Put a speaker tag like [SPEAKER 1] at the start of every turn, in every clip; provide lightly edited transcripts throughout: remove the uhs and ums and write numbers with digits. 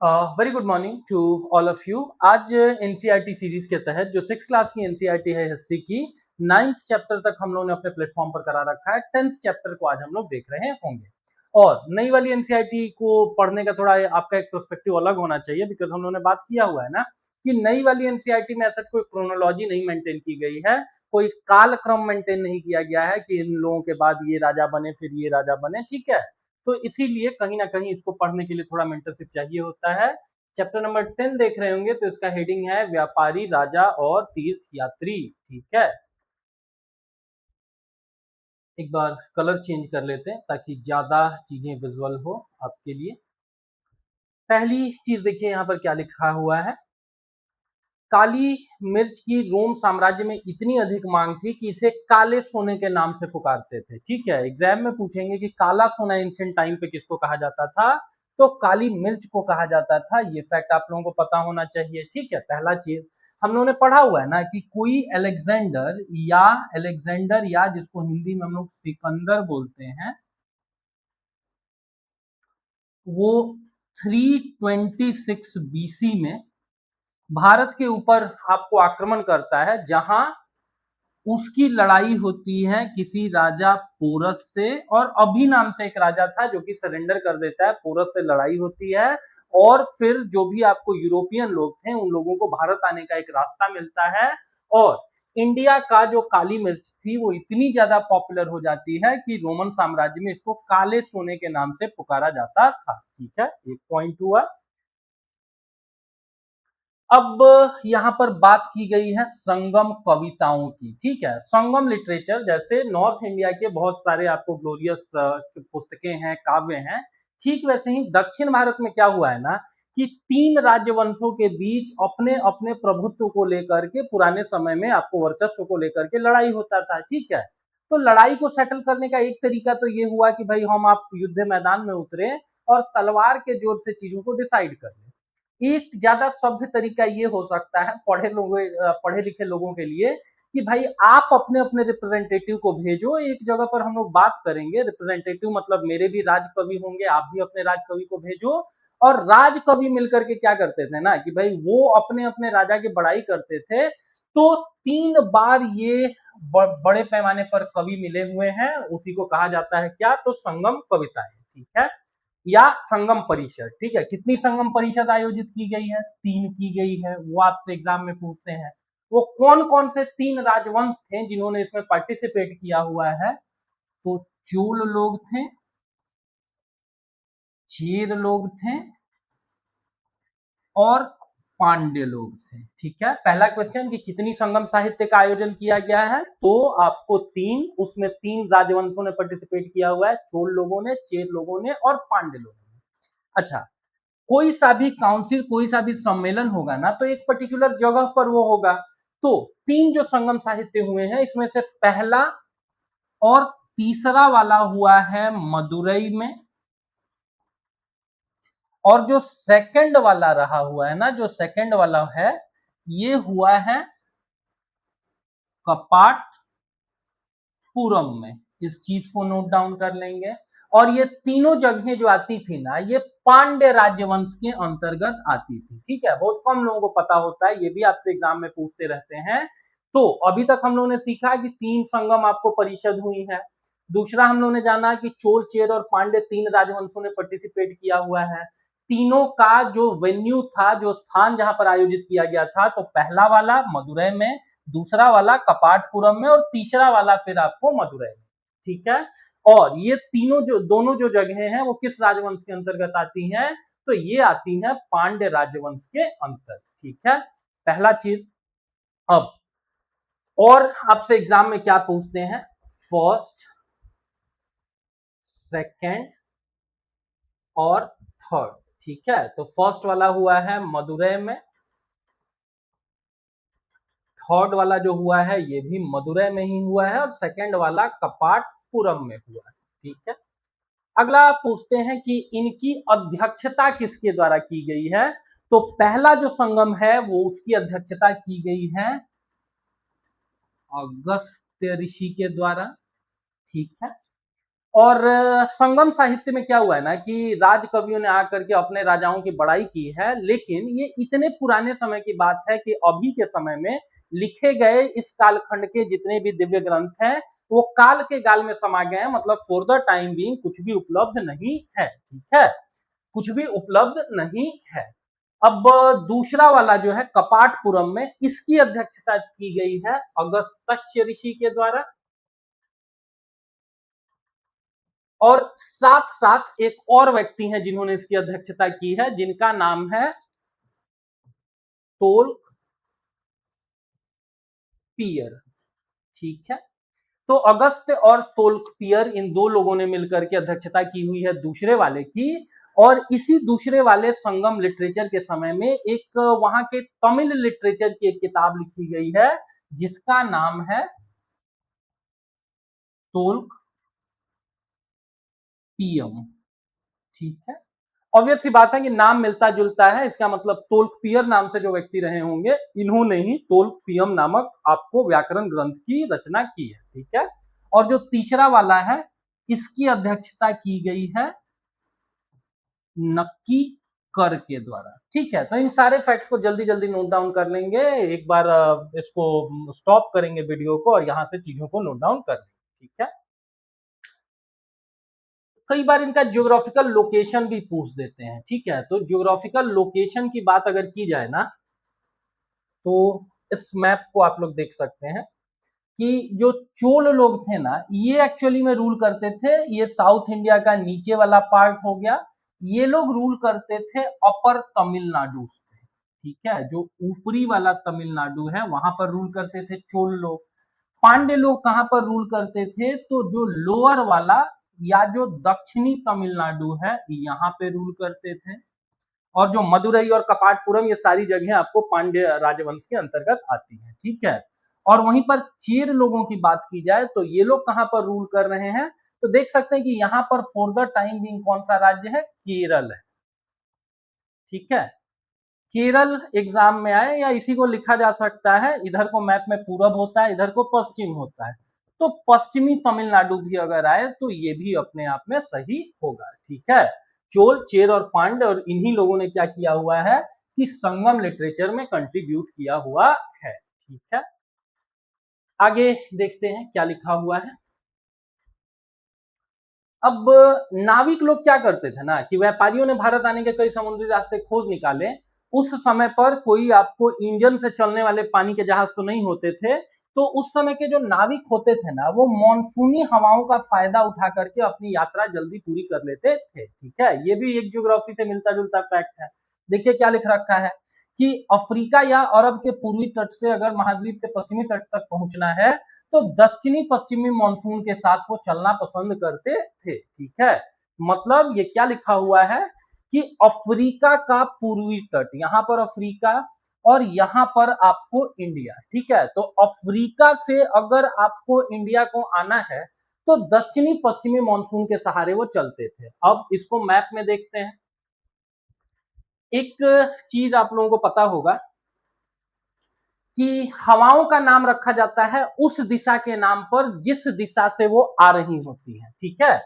[SPEAKER 1] Very good morning to all of you. आज NCERT series के तहत जो 6th क्लास की एनसीईआरटी है हिस्ट्री की 9th चैप्टर तक हम लोगों ने अपने प्लेटफॉर्म पर करा रखा है। 10th चैप्टर को आज हम लोग देख रहे होंगे और नई वाली एनसीईआरटी को पढ़ने का थोड़ा आपका एक पर्सपेक्टिव अलग होना चाहिए, बिकॉज हम लोगों ने बात किया हुआ है ना कि नई वाली एनसीईआरटी में ऐसा कोई क्रोनोलॉजी नहीं मेंटेन की गई है, कोई कालक्रम मेंटेन नहीं किया गया है कि इन लोगों के बाद ये राजा बने फिर ये राजा बने, ठीक है। तो इसीलिए कहीं ना कहीं इसको पढ़ने के लिए थोड़ा मेंटरशिप चाहिए होता है। चैप्टर नंबर 10 देख रहे होंगे तो इसका हेडिंग है व्यापारी, राजा और तीर्थ यात्री, ठीक है। एक बार कलर चेंज कर लेते हैं ताकि ज्यादा चीजें विजुअल हो आपके लिए। पहली चीज देखिए यहाँ पर क्या लिखा हुआ है। काली मिर्च की रोम साम्राज्य में इतनी अधिक मांग थी कि इसे काले सोने के नाम से पुकारते थे, ठीक है। एग्जाम में पूछेंगे कि काला सोना एंशिएंट टाइम पे किसको कहा जाता था, तो काली मिर्च को कहा जाता था। ये फैक्ट आप लोगों को पता होना चाहिए, ठीक है। पहला चीज हम लोगों ने पढ़ा हुआ है ना कि कोई अलेक्जेंडर या जिसको हिंदी में हम लोग सिकंदर बोलते हैं, वो 326 बीसी में भारत के ऊपर आपको आक्रमण करता है, जहां उसकी लड़ाई होती है किसी राजा पोरस से, और अभी नाम से एक राजा था जो कि सरेंडर कर देता है। पोरस से लड़ाई होती है और फिर जो भी आपको यूरोपियन लोग थे उन लोगों को भारत आने का एक रास्ता मिलता है और इंडिया का जो काली मिर्च थी वो इतनी ज्यादा पॉपुलर हो जाती है कि रोमन साम्राज्य में इसको काले सोने के नाम से पुकारा जाता था, ठीक है। एक पॉइंट हुआ। अब यहाँ पर बात की गई है संगम कविताओं की, ठीक है। संगम लिटरेचर, जैसे नॉर्थ इंडिया के बहुत सारे आपको ग्लोरियस पुस्तकें हैं, काव्य हैं, ठीक वैसे ही दक्षिण भारत में क्या हुआ है ना कि 3 राजवंशों के बीच अपने अपने प्रभुत्व को लेकर के पुराने समय में आपको वर्चस्व को लेकर के लड़ाई होता था, ठीक है। तो लड़ाई को सेटल करने का एक तरीका तो ये हुआ कि भाई हम आप युद्ध मैदान में उतरे और तलवार के जोर से चीजों को डिसाइड कर लें। एक ज्यादा सभ्य तरीका ये हो सकता है पढ़े लिखे लोगों के लिए कि भाई आप अपने अपने रिप्रेजेंटेटिव को भेजो, एक जगह पर हम लोग बात करेंगे। रिप्रेजेंटेटिव मतलब मेरे भी राजकवि होंगे, आप भी अपने राजकवि को भेजो, और राजकवि मिलकर के क्या करते थे ना कि भाई वो अपने अपने राजा की बड़ाई करते थे। तो 3 बार ये बड़े पैमाने पर कवि मिले हुए हैं, उसी को कहा जाता है क्या, तो संगम कविताएं, ठीक है, या संगम परिषद, ठीक है। कितनी संगम परिषद आयोजित की गई है, 3 की गई है, वो आपसे एग्जाम में पूछते हैं। वो कौन कौन से 3 राजवंश थे जिन्होंने इसमें पार्टिसिपेट किया हुआ है, तो चोल लोग थे, चेर लोग थे और पांड्य लोग थे, ठीक है। पहला क्वेश्चन कि कितनी संगम साहित्य का आयोजन किया गया है, तो आपको 3, उसमें 3 राजवंशों ने पार्टिसिपेट किया हुआ है, चोल लोगों ने, चेर लोगों ने और पांड्य लोगों ने। अच्छा, कोई सा भी काउंसिल, कोई सा भी सम्मेलन होगा ना तो एक पर्टिकुलर जगह पर वो होगा। तो 3 जो संगम साहित्य हुए हैं इसमें से पहला और तीसरा वाला हुआ है मदुरई में, और जो सेकंड वाला रहा हुआ है ना, जो सेकंड वाला है ये हुआ है कपाटपुरम में। इस चीज को नोट डाउन कर लेंगे। और ये तीनों जगहें जो आती थी ना ये पांड्य राजवंश के अंतर्गत आती थी, ठीक है। बहुत कम लोगों को पता होता है, ये भी आपसे एग्जाम में पूछते रहते हैं। तो अभी तक हम लोगों ने सीखा कि 3 संगम आपको परिषद हुई है। दूसरा हम लोगों ने जाना कि चोल, चेर और पांड्य 3 राजवंशों ने पार्टिसिपेट किया हुआ है। तीनों का जो वेन्यू था, जो स्थान जहां पर आयोजित किया गया था, तो पहला वाला मदुरई में, दूसरा वाला कपाटपुरम में और तीसरा वाला फिर आपको मदुरई में, ठीक है। और ये तीनों जो दोनों जो जगहें हैं वो किस राजवंश के अंतर्गत आती हैं, तो ये आती हैं पांड्य राजवंश के अंतर्गत, ठीक है। पहला चीज। अब और आपसे एग्जाम में क्या पूछते हैं, फर्स्ट, सेकंड और थर्ड, ठीक है। तो फर्स्ट वाला हुआ है मदुरई में, थर्ड वाला जो हुआ है ये भी मदुरई में ही हुआ है, और सेकंड वाला कपाटपुरम में हुआ है, ठीक है। अगला पूछते हैं कि इनकी अध्यक्षता किसके द्वारा की गई है, तो पहला जो संगम है वो उसकी अध्यक्षता की गई है अगस्त्य ऋषि के द्वारा, ठीक है। और संगम साहित्य में क्या हुआ है ना कि राज कवियों ने आकर के अपने राजाओं की बड़ाई की है, लेकिन ये इतने पुराने समय की बात है कि अभी के समय में लिखे गए इस कालखंड के जितने भी दिव्य ग्रंथ हैं वो काल के गाल में समा गए हैं, मतलब फॉर द टाइम बीइंग कुछ भी उपलब्ध नहीं है। ठीक है, कुछ भी उपलब्ध नहीं है। अब दूसरा वाला जो है कपाटपुरम में, इसकी अध्यक्षता की गई है अगस्त्य ऋषि के द्वारा, और साथ साथ एक और व्यक्ति हैं जिन्होंने इसकी अध्यक्षता की है, जिनका नाम है तोल्कपियर। ठीक है, तो अगस्त्य और तोल्कपियर इन दो लोगों ने मिलकर के अध्यक्षता की हुई है दूसरे वाले की। और इसी दूसरे वाले संगम लिटरेचर के समय में एक वहां के तमिल लिटरेचर की एक किताब लिखी गई है जिसका नाम है तोल्कपियम। ठीक है, ऑब्वियस सी बात है कि नाम मिलता जुलता है, इसका मतलब तोल्कपियर नाम से जो व्यक्ति रहे होंगे इन्होंने ही तोल्कपियम नामक आपको व्याकरण ग्रंथ की रचना की है। ठीक है, और जो तीसरा वाला है इसकी अध्यक्षता की गई है नक्की कर के द्वारा। ठीक है, तो इन सारे फैक्ट्स को जल्दी जल्दी नोट डाउन कर लेंगे, एक बार इसको स्टॉप करेंगे वीडियो को और यहां से चीजों को नोट डाउन कर लेंगे। ठीक है, कई बार इनका ज्योग्राफिकल लोकेशन भी पूछ देते हैं। ठीक है, तो ज्योग्राफिकल लोकेशन की बात अगर की जाए ना तो इस मैप को आप लोग देख सकते हैं कि जो चोल लोग थे ना ये एक्चुअली में रूल करते थे, ये साउथ इंडिया का नीचे वाला पार्ट हो गया, ये लोग रूल करते थे अपर तमिलनाडु पे। ठीक है, जो ऊपरी वाला तमिलनाडु है वहां पर रूल करते थे चोल लोग। पांड्य लोग कहां पर रूल करते थे, तो जो लोअर वाला या जो दक्षिणी तमिलनाडु है यहाँ पे रूल करते थे। और जो मदुरई और कपाटपुरम ये सारी जगह आपको पांड्य राजवंश के अंतर्गत आती है। ठीक है, और वहीं पर चेर लोगों की बात की जाए तो ये लोग कहां पर रूल कर रहे हैं, तो देख सकते हैं कि यहाँ पर फॉर द टाइम बीइंग कौन सा राज्य है, केरल है। ठीक है, केरल एग्जाम में आए या इसी को लिखा जा सकता है, इधर को मैप में पूरब होता है इधर को पश्चिम होता है, तो पश्चिमी तमिलनाडु भी अगर आए तो ये भी अपने आप में सही होगा। ठीक है, चोल, चेर और पांड्य और इन्हीं लोगों ने क्या किया हुआ है कि संगम लिटरेचर में कंट्रीब्यूट किया हुआ है। ठीक है, आगे देखते हैं क्या लिखा हुआ है। अब नाविक लोग क्या करते थे ना कि व्यापारियों ने भारत आने के कई समुद्री रास्ते खोज निकाले। उस समय पर कोई आपको इंजन से चलने वाले पानी के जहाज तो नहीं होते थे, तो उस समय के जो नाविक होते थे ना वो मॉनसूनी हवाओं का फायदा उठा करके अपनी यात्रा जल्दी पूरी कर लेते थे। ठीक है, ये भी एक ज्योग्राफी से मिलता जुलता फैक्ट है। देखिए क्या लिख रखा है कि अफ्रीका या अरब के पूर्वी तट से अगर महाद्वीप के पश्चिमी तट तक पहुंचना है तो दक्षिणी पश्चिमी मानसून के साथ वो चलना पसंद करते थे। ठीक है, मतलब ये क्या लिखा हुआ है कि अफ्रीका का पूर्वी तट, यहां पर अफ्रीका और यहां पर आपको इंडिया। ठीक है, तो अफ्रीका से अगर आपको इंडिया को आना है तो दक्षिणी पश्चिमी मानसून के सहारे वो चलते थे। अब इसको मैप में देखते हैं। एक चीज आप लोगों को पता होगा कि हवाओं का नाम रखा जाता है उस दिशा के नाम पर जिस दिशा से वो आ रही होती है। ठीक है,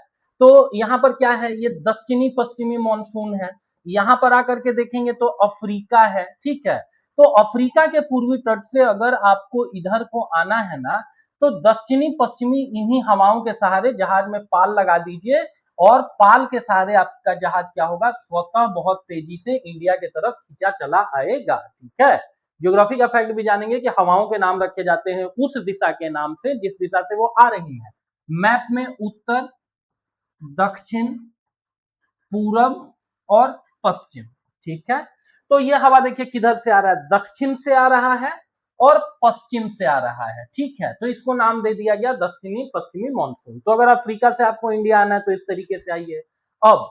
[SPEAKER 1] तो यहां पर क्या है, ये दक्षिणी पश्चिमी मानसून है, यहां पर आकर के देखेंगे तो अफ्रीका है। ठीक है, तो अफ्रीका के पूर्वी तट से अगर आपको इधर को आना है ना तो दक्षिणी पश्चिमी इन्हीं हवाओं के सहारे जहाज में पाल लगा दीजिए और पाल के सहारे आपका जहाज क्या होगा, स्वतः बहुत तेजी से इंडिया की तरफ खींचा चला आएगा। ठीक है, ज्योग्राफी का फैक्ट भी जानेंगे कि हवाओं के नाम रखे जाते हैं उस दिशा के नाम से जिस दिशा से वो आ रही है। मैप में उत्तर, दक्षिण, पूरब और पश्चिम। ठीक है, तो ये हवा देखिए किधर से आ रहा है, दक्षिण से आ रहा है और पश्चिम से आ रहा है। ठीक है, तो इसको नाम दे दिया गया दक्षिणी पश्चिमी मानसून। तो अगर अफ्रीका से आपको इंडिया आना है तो इस तरीके से आइए। अब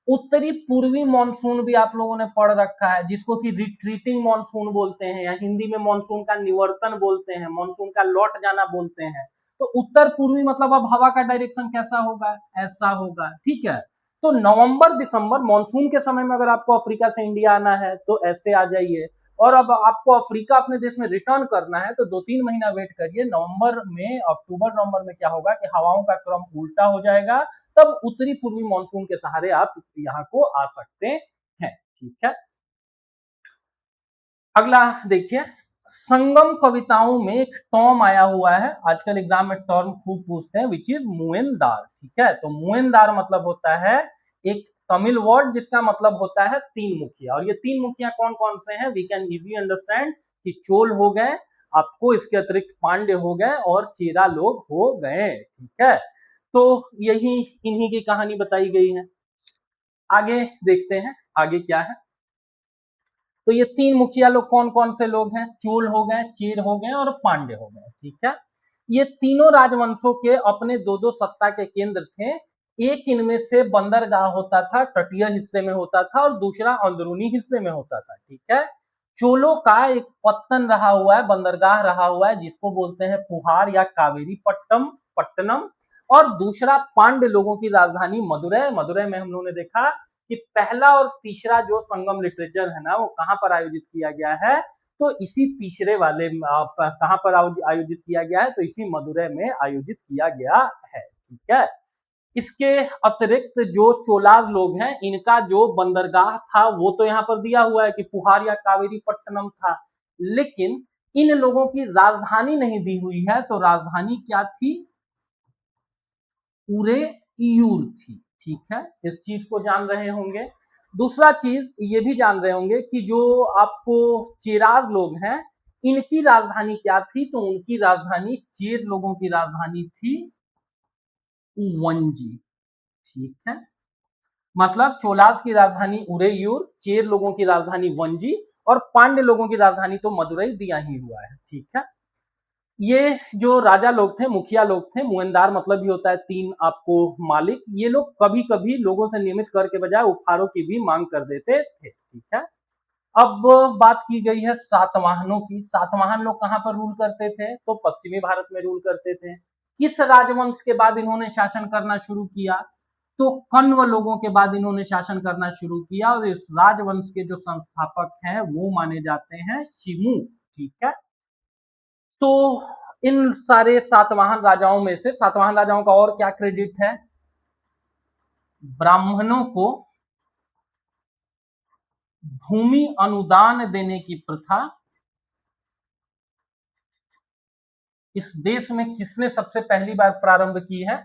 [SPEAKER 1] उत्तरी पूर्वी मानसून भी आप लोगों ने पढ़ रखा है जिसको कि रिट्रीटिंग मानसून बोलते हैं या हिंदी में मानसून का निवर्तन बोलते हैं, मानसून का लौट जाना बोलते हैं। तो उत्तर पूर्वी मतलब अब हवा का डायरेक्शन कैसा होगा, ऐसा होगा। ठीक है, तो नवंबर दिसंबर मानसून के समय में अगर आपको अफ्रीका से इंडिया आना है तो ऐसे आ जाइए, और अब आपको अफ्रीका अपने देश में रिटर्न करना है तो 2-3 महीना वेट करिए। नवंबर में, अक्टूबर नवंबर में क्या होगा कि हवाओं का क्रम उल्टा हो जाएगा, तब उत्तरी पूर्वी मानसून के सहारे आप यहाँ को आ सकते हैं। ठीक है, अगला देखिए, संगम कविताओं में एक टर्म आया हुआ है, आजकल एग्जाम में टर्म खूब पूछते हैं, विच इज मुएनदार। ठीक है, तो मुएनदार मतलब होता है एक तमिल वर्ड जिसका मतलब होता है तीन मुखिया, और ये तीन मुखिया कौन कौन से हैं, वी कैन इजीली अंडरस्टैंड कि चोल हो गए, आपको इसके अतिरिक्त पांड्य हो गए और चेरा लोग हो गए। ठीक है, तो यही इन्हीं की कहानी बताई गई है। आगे देखते हैं आगे क्या है। तो ये तीन मुखिया लोग कौन कौन से लोग हैं, चोल हो गए, चेर हो गए और पांड्य हो गए। ठीक है, ये तीनों राजवंशों के अपने दो दो सत्ता के केंद्र थे। एक इनमें से बंदरगाह होता था, तटीय हिस्से में होता था, और दूसरा अंदरूनी हिस्से में होता था। ठीक है, चोलों का एक पत्तन रहा हुआ है, बंदरगाह रहा हुआ है, जिसको बोलते हैं पुहार या कावेरी पट्टनम, और दूसरा पांड्य लोगों की राजधानी मदुरै। मदुरै में हम लोगों ने देखा कि पहला और तीसरा जो संगम लिटरेचर है ना, वो कहां पर आयोजित किया गया है, तो इसी तीसरे वाले कहां पर आयोजित किया गया है, तो इसी मदुरै में आयोजित किया गया है। ठीक है, इसके अतिरिक्त जो चोलार लोग हैं, इनका जो बंदरगाह था वो तो यहाँ पर दिया हुआ है कि पुहार या कावेरी पट्टनम था, लेकिन इन लोगों की राजधानी नहीं दी हुई है, तो राजधानी क्या थी, उरेयूर थी। ठीक है, इस चीज को जान रहे होंगे। दूसरा चीज ये भी जान रहे होंगे कि जो आपको चेरार लोग हैं, इनकी राजधानी क्या थी, तो उनकी राजधानी, चेर लोगों की राजधानी थी वंजी। ठीक है, मतलब चोलास की राजधानी उरेयूर, चेर लोगों की राजधानी वंजी, और पांड्य लोगों की राजधानी तो मदुरई दिया ही हुआ है। ठीक है, ये जो राजा लोग थे, मुखिया लोग थे, मुएनदार मतलब भी होता है तीन आपको मालिक, ये लोग कभी कभी लोगों से नियमित कर के बजाय उपहारों की भी मांग कर देते थे। ठीक है, अब बात की गई है सातवाहनों की। सातवाहन लोग कहां पर रूल करते थे, तो पश्चिमी भारत में रूल करते थे। किस राजवंश के बाद इन्होंने शासन करना शुरू किया, तो कण्व लोगों के बाद इन्होंने शासन करना शुरू किया, और इस राजवंश के जो संस्थापक हैं वो माने जाते हैं शिमु। ठीक है, तो इन सारे सातवाहन राजाओं में से, सातवाहन राजाओं का और क्या क्रेडिट है, ब्राह्मणों को भूमि अनुदान देने की प्रथा इस देश में किसने सबसे पहली बार प्रारंभ की है,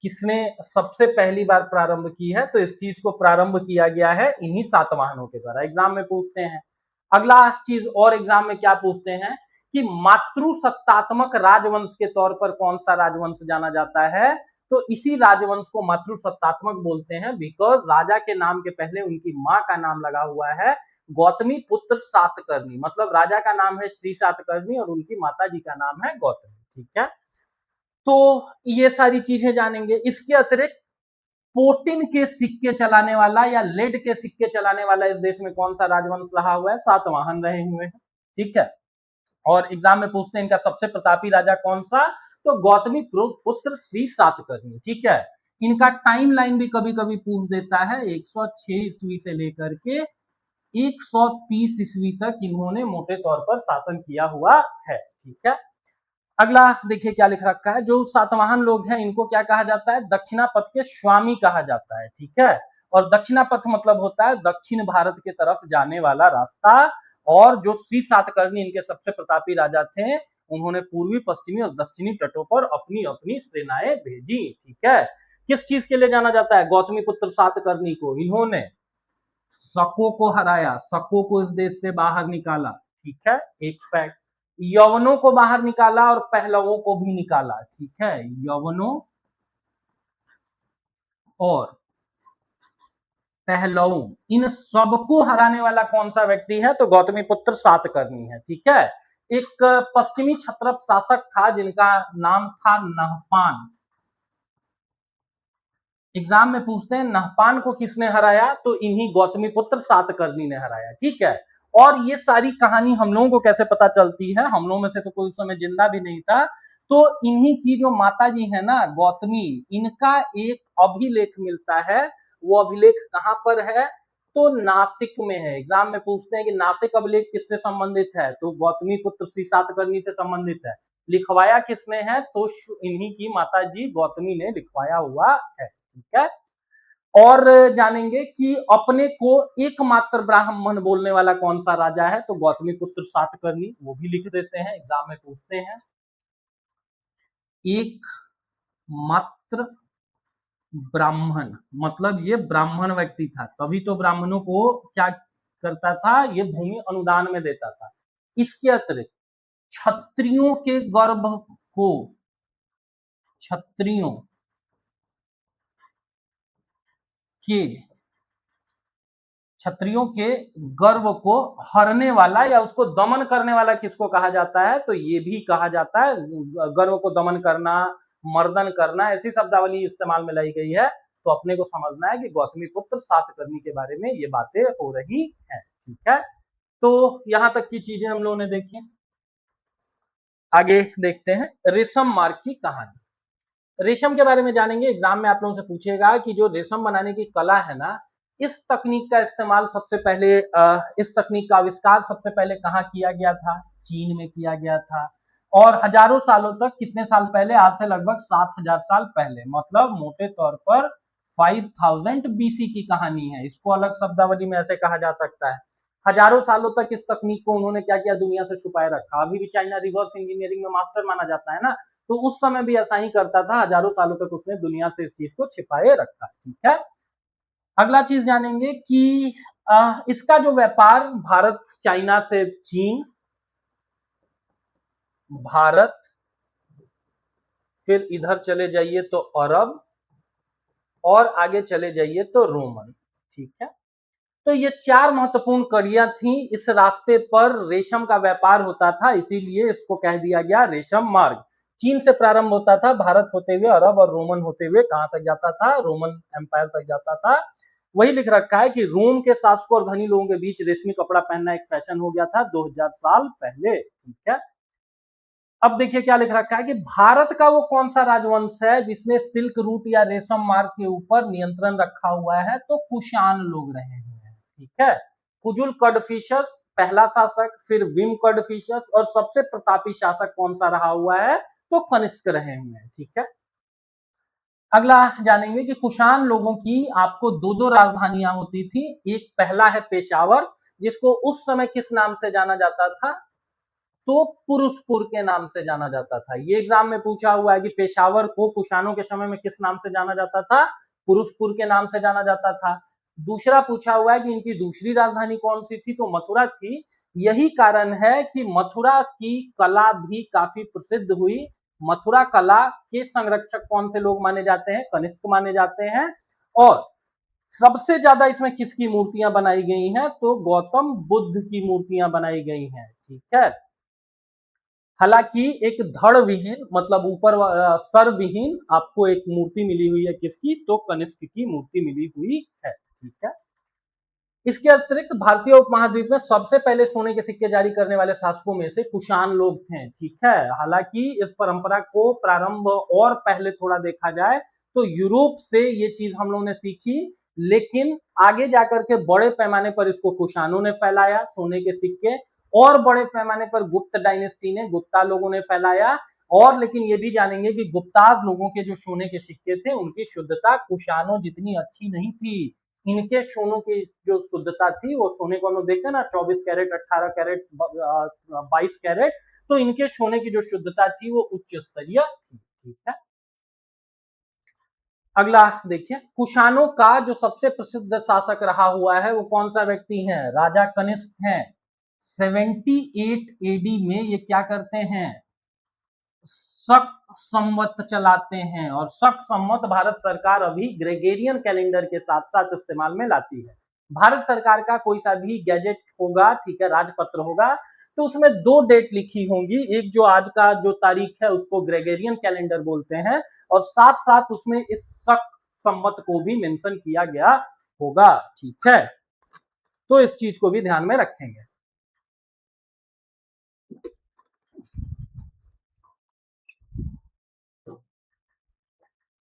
[SPEAKER 1] किसने सबसे पहली बार प्रारंभ की है, तो इस चीज को प्रारंभ किया गया है इन्हीं सातवाहनों के द्वारा। एग्जाम में पूछते हैं। अगला चीज और एग्जाम में क्या पूछते हैं कि मातृसत्तात्मक राजवंश के तौर पर कौन सा राजवंश जाना जाता है, तो इसी राजवंश को मातृसत्तात्मक बोलते हैं, बिकॉज राजा के नाम के पहले उनकी मां का नाम लगा हुआ है, गौतमी पुत्र सातकर्णी, मतलब राजा का नाम है श्री सातकर्णी और उनकी माता जी का नाम है गौतमी। ठीक है, तो ये सारी चीजें जानेंगे। इसके अतिरिक्त पोटिन के सिक्के चलाने वाला या लेड के सिक्के चलाने वाला इस देश में कौन सा राजवंश रहा हुआ है, सातवाहन रहे हुए हैं। ठीक है, और एग्जाम में पूछते हैं इनका सबसे प्रतापी राजा कौन सा, तो गौतमी पुत्र श्री सातकर्णी। ठीक है, इनका टाइम लाइन भी कभी कभी पूछ देता है, 106 ईस्वी से लेकर के 130 ईस्वी तक इन्होंने मोटे तौर पर शासन किया हुआ है। ठीक है, अगला देखिए क्या लिख रखा है, जो सातवाहन लोग हैं इनको क्या कहा जाता है, दक्षिणापथ के स्वामी कहा जाता है। ठीक है, और दक्षिणापथ मतलब होता है दक्षिण भारत के तरफ जाने वाला रास्ता, और जो श्री सातकर्णी इनके सबसे प्रतापी राजा थे, उन्होंने पूर्वी, पश्चिमी और दक्षिणी तटों पर अपनी अपनी सेनाएं भेजी। ठीक है, किस चीज के लिए जाना जाता है, गौतमी पुत्र सातकर्णी को इन्होंने शकों को हराया, शकों को इस देश से बाहर निकाला। ठीक है, एक फैक्ट, यवनों को बाहर निकाला और पहलवों को भी निकाला। ठीक है, यवनों और पहलवों, इन सबको हराने वाला कौन सा व्यक्ति है, तो गौतमी पुत्र सातकर्णी है। ठीक है, एक पश्चिमी क्षत्रप शासक था जिनका नाम था नहपान। एग्जाम में पूछते हैं नहपान को किसने हराया, तो इन्हीं गौतमी पुत्र सातकर्णी ने हराया। ठीक है, और ये सारी कहानी हम लोगों को कैसे पता चलती है, हम लोगों में से तो कोई उस समय जिंदा भी नहीं था, तो इन्हीं की जो माता जी है ना गौतमी, इनका एक अभिलेख मिलता है। वो अभिलेख कहां पर है, तो नासिक में है। एग्जाम में पूछते हैं कि नासिक अभिलेख किससे संबंधित है, तो गौतमी पुत्र श्री सातकर्णी से संबंधित है। लिखवाया किसने है? तो इन्हीं की माता जी गौतमी ने लिखवाया हुआ है। ठीक है, और जानेंगे कि अपने को एकमात्र ब्राह्मण बोलने वाला कौन सा राजा है? तो गौतमी पुत्र सातकर्णी, वो भी लिख देते हैं, एग्जाम में पूछते हैं। एक मात्र ब्राह्मण मतलब ये ब्राह्मण व्यक्ति था, तभी तो ब्राह्मणों को क्या करता था? ये भूमि अनुदान में देता था। इसके अतिरिक्त क्षत्रियों के गर्भ को, क्षत्रियों के क्षत्रियों के गर्व को हरने वाला या उसको दमन करने वाला किसको कहा जाता है? तो ये भी कहा जाता है, गर्व को दमन करना, मर्दन करना, ऐसी शब्दावली इस्तेमाल में लाई गई है। तो अपने को समझना है कि गौतमी पुत्र सातकर्णी के बारे में ये बातें हो रही हैं। ठीक है, तो यहां तक की चीजें हम लोगों ने देखी। आगे देखते हैं रेशम मार्ग की कहानी। रेशम के बारे में जानेंगे, एग्जाम में आप लोगों से पूछेगा कि जो रेशम बनाने की कला है ना, इस तकनीक का इस्तेमाल सबसे पहले इस तकनीक का आविष्कार सबसे पहले कहाँ किया गया था? चीन में किया गया था। और हजारों सालों तक, कितने साल पहले? आज से लगभग 7000 साल पहले, मतलब मोटे तौर पर 5000 बीसी की कहानी है। इसको अलग शब्दावली में ऐसे कहा जा सकता है। हजारों सालों तक इस तकनीक को उन्होंने क्या किया? दुनिया से छुपाए रखा। अभी भी चाइना रिवर्स इंजीनियरिंग में मास्टर माना जाता है ना, तो उस समय भी ऐसा ही करता था, हजारों सालों तक उसने दुनिया से इस चीज को छिपाए रखा। ठीक है, अगला चीज जानेंगे कि इसका जो व्यापार भारत चाइना से चीन, भारत, फिर इधर चले जाइए तो अरब, और आगे चले जाइए तो रोमन। ठीक है, तो ये चार महत्वपूर्ण कड़ियां थी। इस रास्ते पर रेशम का व्यापार होता था, इसीलिए इसको कह दिया गया रेशम मार्ग। चीन से प्रारंभ होता था, भारत होते हुए अरब और रोमन होते हुए कहां तक जाता था? रोमन एम्पायर तक जाता था। वही लिख रखा है कि रोम के शासकों और धनी लोगों के बीच रेशमी कपड़ा पहनना एक फैशन हो गया था 2000 साल पहले। ठीक है, अब देखिए क्या लिख रखा है कि भारत का वो कौन सा राजवंश है जिसने सिल्क रूट या रेशम मार्ग के ऊपर नियंत्रण रखा हुआ है? तो कुषाण लोग रहे हुए हैं। ठीक है, कुजुल कडफिशस पहला शासक, फिर विम कडफिशस, और सबसे प्रतापी शासक कौन सा रहा हुआ है? तो कनिष्क रहे हुए हैं। ठीक है, अगला जानेंगे कि कुषाण लोगों की आपको दो दो राजधानियां होती थी। एक पहला है पेशावर, जिसको उस समय किस नाम से जाना जाता था? तो पुरुषपुर के नाम से जाना जाता था। ये एग्जाम में पूछा हुआ है कि पेशावर को कुषाणों के समय में किस नाम से जाना जाता था? पुरुषपुर के नाम से जाना जाता था। दूसरा पूछा हुआ है कि इनकी दूसरी राजधानी कौन सी थी? तो मथुरा थी। यही कारण है कि मथुरा की कला भी काफी प्रसिद्ध हुई। मथुरा कला के संरक्षक कौन से लोग माने जाते हैं? कनिष्क माने जाते हैं। और सबसे ज्यादा इसमें किसकी मूर्तियां बनाई गई हैं? तो गौतम बुद्ध की मूर्तियां बनाई गई हैं। ठीक है, हालांकि एक धड़ विहीन, मतलब ऊपर सर विहीन आपको एक मूर्ति मिली हुई है, किसकी? तो कनिष्क की मूर्ति मिली हुई है। ठीक है, इसके अतिरिक्त भारतीय उपमहाद्वीप में सबसे पहले सोने के सिक्के जारी करने वाले शासकों में से कुषाण लोग थे। ठीक है, हालांकि इस परंपरा को प्रारंभ और पहले थोड़ा देखा जाए तो यूरोप से ये चीज हम लोगों ने सीखी, लेकिन आगे जाकर के बड़े पैमाने पर इसको कुषाणों ने फैलाया, सोने के सिक्के, और बड़े पैमाने पर गुप्त डायनेस्टी ने, गुप्ता लोगों ने फैलाया। और लेकिन ये भी जानेंगे कि गुप्ताज लोगों के जो सोने के सिक्के थे उनकी शुद्धता कुषाणों जितनी अच्छी नहीं थी। इनके सोनों की जो शुद्धता थी, वो सोने को हम लोग देखते हैं ना 24 कैरेट, 18 कैरेट, 22 कैरेट, तो इनके सोने की जो शुद्धता थी वो उच्च स्तरीय थी। ठीक है, अगला देखिए, कुषाणों का जो सबसे प्रसिद्ध शासक रहा हुआ है वो कौन सा व्यक्ति है? राजा कनिष्क हैं। 78 एडी में ये क्या करते हैं? शक संवत चलाते हैं, और शक संवत भारत सरकार अभी ग्रेगेरियन कैलेंडर के साथ साथ इस्तेमाल में लाती है। भारत सरकार का कोई सा भी गैजेट होगा, ठीक है, राजपत्र होगा, तो उसमें दो डेट लिखी होंगी। एक जो आज का जो तारीख है उसको ग्रेगेरियन कैलेंडर बोलते हैं, और साथ साथ उसमें इस शक संवत को भी मेंशन किया गया होगा। ठीक है, तो इस चीज को भी ध्यान में रखेंगे।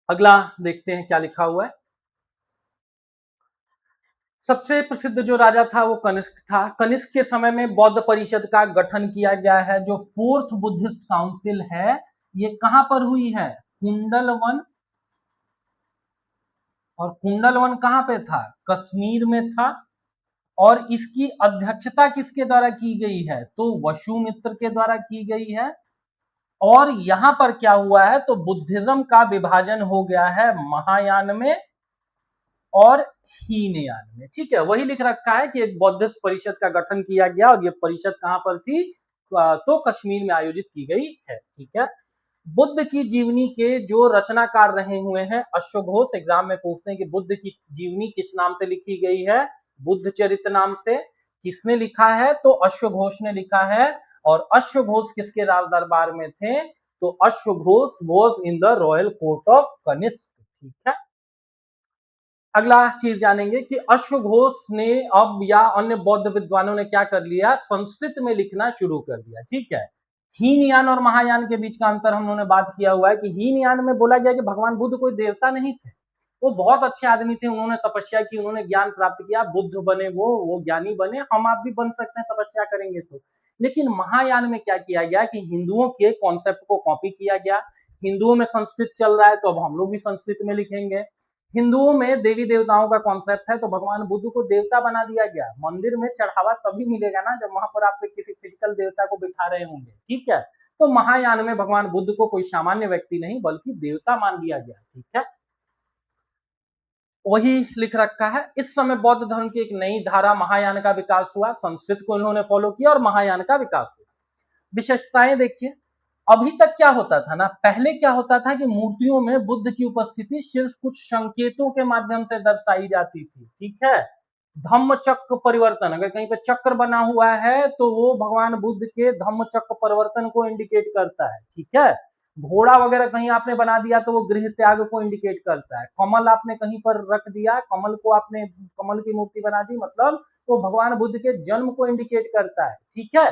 [SPEAKER 1] अगला देखते हैं क्या लिखा हुआ है। सबसे प्रसिद्ध जो राजा था वो कनिष्क था। कनिष्क के समय में बौद्ध परिषद का गठन किया गया है। जो फोर्थ बुद्धिस्ट काउंसिल है ये कहां पर हुई है? कुंडलवन। और कुंडलवन कहां पे था? कश्मीर में था। और इसकी अध्यक्षता किसके द्वारा की गई है? तो वसुमित्र के द्वारा की गई है। और यहां पर क्या हुआ है? तो बुद्धिज्म का विभाजन हो गया है महायान में और हीनयान में। ठीक है, वही लिख रखा है कि एक बौद्धिस्ट परिषद का गठन किया गया और ये परिषद कहां पर थी? तो कश्मीर में आयोजित की गई है। ठीक है, बुद्ध की जीवनी के जो रचनाकार रहे हुए हैं, अश्वघोष एग्जाम में पूछते हैं कि बुद्ध की जीवनी किस नाम से लिखी गई है? बुद्ध चरित नाम से। किसने लिखा है? तो अश्वघोष ने लिखा है। और अश्वघोष किसके राज दरबार में थे? तो अश्वघोष was in the royal court of Kanishka. ठीक है, अगला चीज जानेंगे कि अश्वघोष ने अब या अन्य बौद्ध विद्वानों ने क्या कर लिया? संस्कृत में लिखना शुरू कर दिया। ठीक है, हीनयान और महायान के बीच का अंतर हम लोगों ने बात किया हुआ है कि हीनयान में बोला गया कि भगवान बुद्ध कोई देवता नहीं थे, वो बहुत अच्छे आदमी थे, उन्होंने तपस्या की, उन्होंने ज्ञान प्राप्त किया, बुद्ध बने, वो ज्ञानी बने, हम आप भी बन सकते हैं तपस्या करेंगे तो। लेकिन महायान में क्या किया गया कि हिंदुओं के कॉन्सेप्ट को कॉपी किया गया। हिंदुओं में संस्कृत चल रहा है तो अब हम लोग भी संस्कृत में लिखेंगे। हिंदुओं में देवी देवताओं का कॉन्सेप्ट है तो भगवान बुद्ध को देवता बना दिया गया। मंदिर में चढ़ावा तभी मिलेगा ना जब वहां पर आप किसी फिजिकल देवता को बिठा रहे होंगे। ठीक है, तो महायान में भगवान बुद्ध को कोई सामान्य व्यक्ति नहीं बल्कि देवता मान लिया गया। ठीक है, वही लिख रखा है। इस समय बौद्ध धर्म की एक नई धारा महायान का विकास हुआ। संस्कृत को इन्होंने फॉलो किया और महायान का विकास हुआ। विशेषताएं देखिए, अभी तक क्या होता था ना, पहले क्या होता था कि मूर्तियों में बुद्ध की उपस्थिति सिर्फ कुछ संकेतों के माध्यम से दर्शाई जाती थी। ठीक है, धम्म चक्र परिवर्तन, अगर कहीं पे चक्र बना हुआ है तो वो भगवान बुद्ध के धम्म चक्र परिवर्तन को इंडिकेट करता है। ठीक है, घोड़ा वगैरह कहीं आपने बना दिया तो वो गृह त्याग को इंडिकेट करता है। कमल आपने कहीं पर रख दिया, कमल को आपने कमल की मूर्ति बना दी, मतलब वो भगवान बुद्ध के जन्म को इंडिकेट करता है। ठीक है,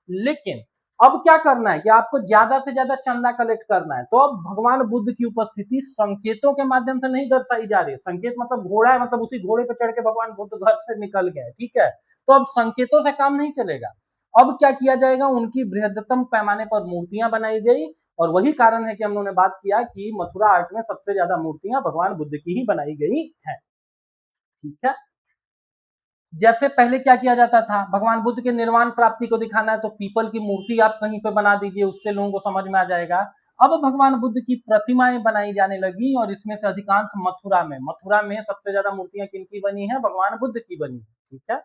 [SPEAKER 1] लेकिन अब क्या करना है कि आपको ज्यादा से ज्यादा चंदा कलेक्ट करना है, तो अब भगवान बुद्ध की उपस्थिति संकेतों के माध्यम से नहीं दर्शाई जा रही है। संकेत मतलब घोड़ा है, मतलब उसी घोड़े पर चढ़ के भगवान बुद्ध घर से निकल गए। ठीक है, तो अब संकेतों से काम नहीं चलेगा। अब क्या किया जाएगा? उनकी बृहत्तम पैमाने पर मूर्तियां बनाई गई और वही कारण है कि हम लोगों ने बात किया कि मथुरा आर्ट में सबसे ज्यादा मूर्तियां भगवान बुद्ध की ही बनाई गई है। ठीक है, जैसे पहले क्या किया जाता था, भगवान बुद्ध के निर्वाण प्राप्ति को दिखाना है तो पीपल की मूर्ति आप कहीं पे बना दीजिए, उससे लोगों को समझ में आ जाएगा। अब भगवान बुद्ध की प्रतिमाएं बनाई जाने लगी और इसमें से अधिकांश मथुरा में सबसे ज्यादा मूर्तियां किनकी बनी है? भगवान बुद्ध की बनी है। ठीक है,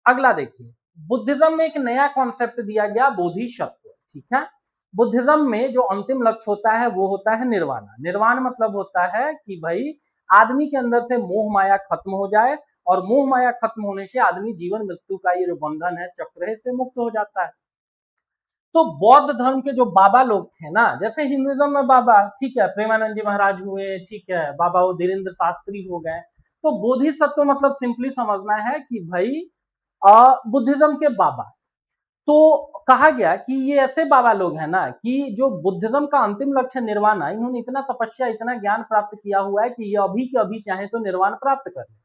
[SPEAKER 1] अगला देखिए, बुद्धिज्म में एक नया कॉन्सेप्ट दिया गया, बोधिसत्व। ठीक है, बुद्धिज्म में जो अंतिम लक्ष्य होता है वो होता है निर्वाण। निर्वाण मतलब होता है कि भाई आदमी के अंदर से मोह माया खत्म हो जाए और मोह माया खत्म होने से आदमी जीवन मृत्यु का ये जो बंधन है, चक्र है, इससे मुक्त हो जाता है। तो बौद्ध धर्म के जो बाबा लोग थे ना, जैसे हिंदुइज्म में बाबा, ठीक है, प्रेमानंद जी महाराज हुए, ठीक है, बाबा वो धीरेन्द्र शास्त्री हो गए, तो बोधिसत्व मतलब सिंपली समझना है कि भाई बुद्धिज्म के बाबा। तो कहा गया कि ये ऐसे बाबा लोग हैं ना कि जो बुद्धिज्म का अंतिम लक्ष्य निर्वाण है, इन्होंने इतना तपस्या, इतना ज्ञान प्राप्त किया हुआ है कि ये अभी के अभी चाहे तो निर्वाण प्राप्त कर ले।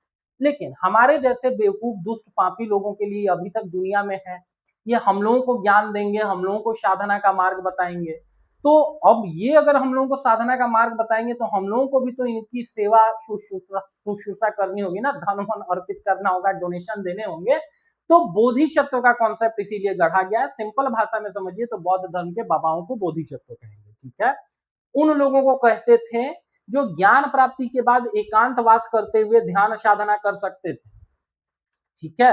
[SPEAKER 1] लेकिन हमारे जैसे बेवकूफ दुष्ट पापी लोगों के लिए अभी तक दुनिया में है, ये हम लोगों को ज्ञान देंगे, हम लोगों को साधना का मार्ग बताएंगे। तो अब ये अगर हम लोगों को साधना का मार्ग बताएंगे तो हम लोगों को भी तो इनकी सेवा शुश्रूषा करनी होगी ना, धन वन अर्पित करना होगा, डोनेशन देने होंगे। तो बोधिसत्व का कॉन्सेप्ट इसीलिए गढ़ा गया है। सिंपल भाषा में समझिए तो बौद्ध धर्म के बाबाओं को बोधिसत्व कहेंगे। ठीक है, उन लोगों को कहते थे जो ज्ञान प्राप्ति के बाद एकांतवास करते हुए ध्यान साधना कर सकते थे। ठीक है,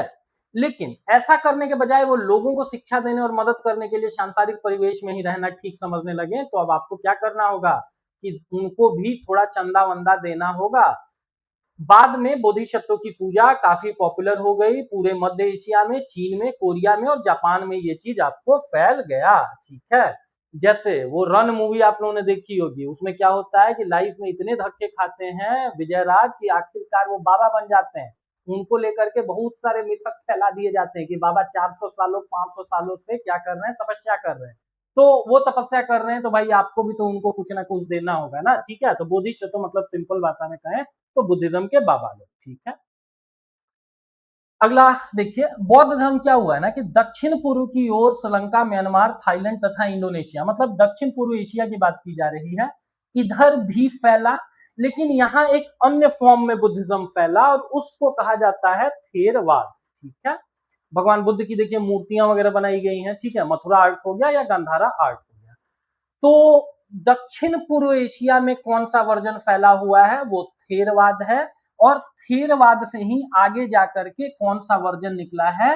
[SPEAKER 1] लेकिन ऐसा करने के बजाय वो लोगों को शिक्षा देने और मदद करने के लिए सांसारिक परिवेश में ही रहना ठीक समझने लगे। तो अब आपको क्या करना होगा कि उनको भी थोड़ा चंदा वंदा देना होगा। बाद में बोधिसत्व की पूजा काफी पॉपुलर हो गई पूरे मध्य एशिया में, चीन में, कोरिया में और जापान में ये चीज आपको फैल गया। ठीक है, जैसे वो रन मूवी आप लोगों ने देखी होगी, उसमें क्या होता है कि लाइफ में इतने धक्के खाते हैं विजयराज की आखिरकार वो बाबा बन जाते हैं। उनको लेकर के बहुत सारे मिथक फैला दिए जाते हैं कि बाबा 400 सालों 500 सालों से क्या कर रहे हैं? तपस्या कर रहे हैं। तो वो तपस्या कर रहे हैं तो भाई आपको भी तो उनको कुछ ना कुछ देना होगा ना। ठीक है, तो बोधिसत्व मतलब सिंपल भाषा में कहें तो बुद्धिज्म के बाबा लोग। ठीक है, अगला देखिए, बौद्ध धर्म क्या हुआ है ना कि दक्षिण पूर्व की ओर श्रीलंका, म्यांमार, थाईलैंड तथा इंडोनेशिया, मतलब दक्षिण पूर्व एशिया की बात की जा रही है, इधर भी फैला। लेकिन यहाँ एक अन्य फॉर्म में बुद्धिज्म फैला और उसको कहा जाता है थेरवाद। ठीक है, भगवान बुद्ध की देखिए मूर्तियां वगैरह बनाई गई हैं। ठीक है, मथुरा आर्ट हो गया या गांधारा आर्ट हो गया। तो दक्षिण पूर्व एशिया में कौन सा वर्जन फैला हुआ है, वो थेरवाद है। और थेरवाद से ही आगे जाकर के कौन सा वर्जन निकला है,